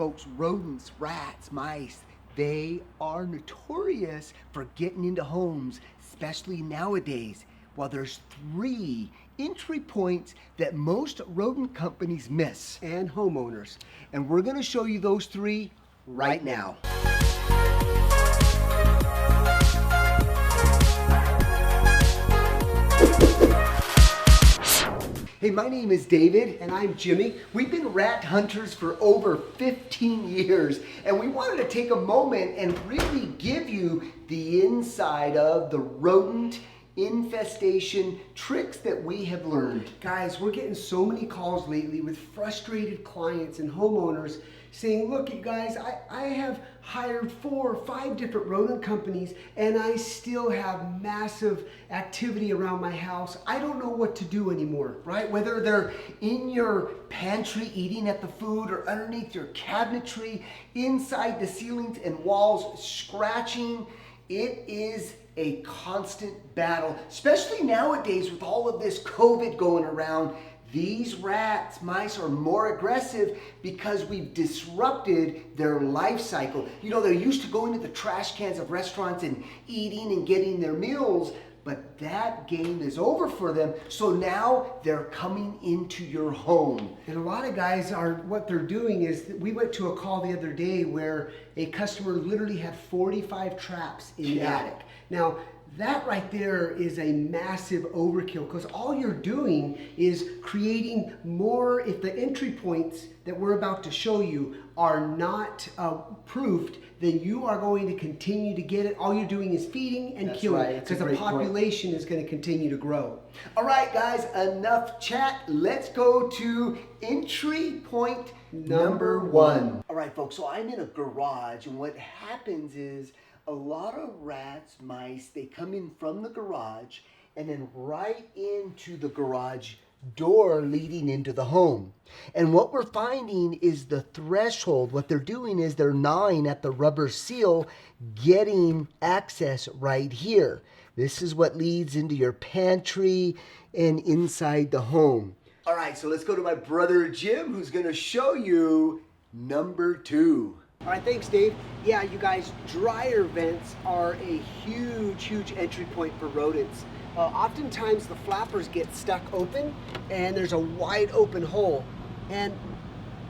Folks, rodents, rats, mice, they are notorious for getting into homes, especially nowadays. Well, there's 3 entry points that most rodent companies miss. And homeowners. And we're gonna show you those 3 right now. Hey, my name is David. And I'm Jimmy. We've been rat hunters for over 15 years, and we wanted to take a moment and really give you the inside of the rodent infestation tricks that we have learned. Guys, we're getting so many calls lately with frustrated clients and homeowners saying, look, you guys, I have hired 4 or 5 different rodent companies and I still have massive activity around my house. I don't know what to do anymore. Right? Whether they're in your pantry eating at the food or underneath your cabinetry, inside the ceilings and walls scratching, it is a constant battle, especially nowadays with all of this COVID going around. These rats, mice are more aggressive because we've disrupted their life cycle. You know, they're used to going to the trash cans of restaurants and eating and getting their meals, but that game is over for them. So now they're coming into your home. And a lot of guys what they're doing is, we went to a call the other day where a customer literally had 45 traps in the attic. Now, that right there is a massive overkill, because all you're doing is creating more. If the entry points that we're about to show you are not proofed, then you are going to continue to get it. All you're doing is feeding and killing, because the population is going to continue to grow. All right, guys, enough chat. Let's go to entry point number 1. All right, folks, so I'm in a garage, and what happens is a lot of rats, mice, they come in from the garage and then right into the garage door leading into the home. And what we're finding is the threshold. What they're doing is they're gnawing at the rubber seal, getting access right here. This is what leads into your pantry and inside the home. All right, so let's go to my brother Jim, who's going to show you number 2. All right, thanks, Dave. Yeah, you guys, dryer vents are a huge entry point for rodents. Oftentimes the flappers get stuck open and there's a wide open hole. And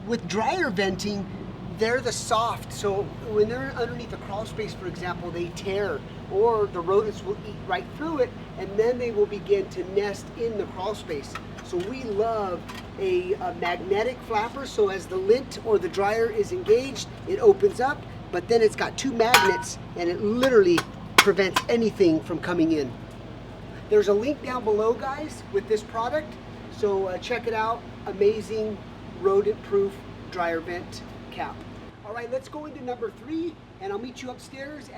with dryer venting, they're the soft. So when they're underneath a crawl space, for example, they tear, or the rodents will eat right through it, and then they will begin to nest in the crawl space. So we love a magnetic flapper, so as the lint or the dryer is engaged, it opens up, but then it's got 2 magnets and it literally prevents anything from coming in. There's a link down below, guys, with this product, so check it out. Amazing rodent-proof dryer vent cap. All right, let's go into number 3, and I'll meet you upstairs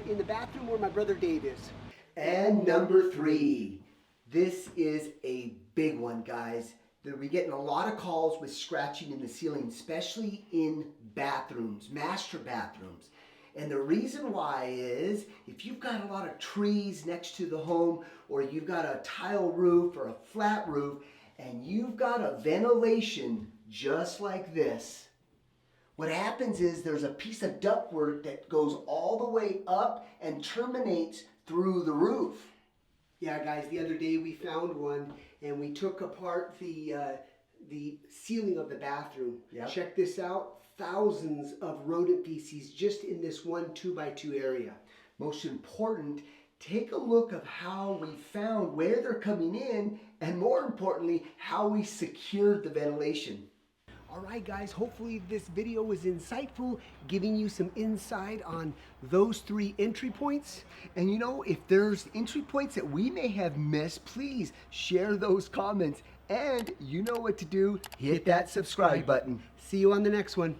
in the bathroom where my brother Dave is. And number 3, this is a big one, guys. We're getting a lot of calls with scratching in the ceiling, especially in bathrooms, master bathrooms. And the reason why is if you've got a lot of trees next to the home, or you've got a tile roof or a flat roof, and you've got a ventilation just like this, what happens is there's a piece of ductwork that goes all the way up and terminates through the roof. Yeah, guys, the other day we found one and we took apart the ceiling of the bathroom. Yep. Check this out. Thousands of rodent feces just in this one 2x2 area. Most important, take a look of how we found where they're coming in, and more importantly, how we secured the ventilation. All right, guys, hopefully this video was insightful, giving you some insight on those 3 entry points. And you know, if there's entry points that we may have missed, please share those comments. And you know what to do. Hit that subscribe button. See you on the next one.